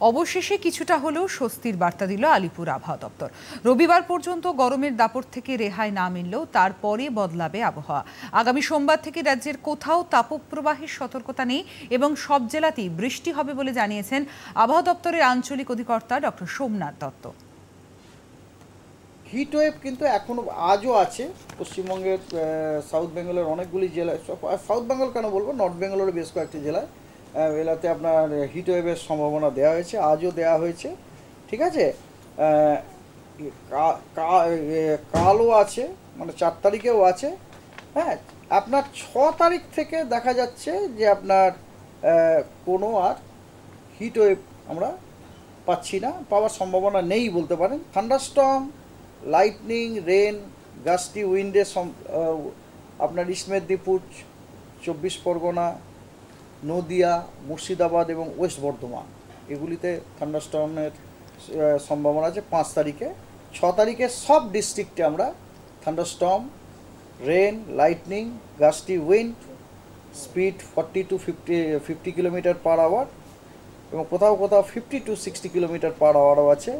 অবশেষে কিছুটা হলেও স্বস্তির বার্তা দিল আলিপুর আবহাওয়া দপ্তর। রবিবার পর্যন্ত গরমের দাপট থেকে রেহাই না মিললেও তারপরে বদলাবে আবহাওয়া। আগামী সোমবার থেকে রাজ্যের কোথাও তাপপ্রবাহের সতর্কতা নেই এবং সব জেলাতেই বৃষ্টি হবে বলে জানিয়েছেন আবহাওয়া দপ্তরের আঞ্চলিক অধিকর্তা doctor Somnath Dutta. Heat wave কিন্তু এখনও আজও আছে পশ্চিমবঙ্গের সাউথ বেঙ্গলের অনেকগুলি জেলায়, সাউথ বেঙ্গল কেন বলবো, নর্থ বেঙ্গলের বেশ কয়েকটি জেলায় এলাকাতে আপনার হিট ওয়েভের সম্ভাবনা দেওয়া হয়েছে, আজও দেওয়া হয়েছে। ঠিক আছে, কালও আছে, মানে 4 তারিখেও আছে। হ্যাঁ, আপনার 6 তারিখ থেকে দেখা যাচ্ছে যে আপনার কোনো আর হিট ওয়েভ আমরা পাচ্ছি না, পাওয়ার সম্ভাবনা নেই বলতে পারেন। থান্ডারস্টর্ম, লাইটনিং, রেন, গাস্টি উইন্ডে আপনার ইস্ট মেদিনীপুর, 24 পরগনা, নদিয়া, মুর্শিদাবাদ এবং ওয়েস্ট বর্ধমান এগুলিতে থান্ডারস্টর্মের সম্ভাবনা আছে 5 তারিখে। 6 তারিখে সব ডিস্ট্রিক্টে আমরা thunderstorm, rain, lightning, gusty wind, speed 40 to 50 kilometre per hour এবং কোথাও কোথাও 50 to 60 কিলোমিটার পার আওয়ারও আছে।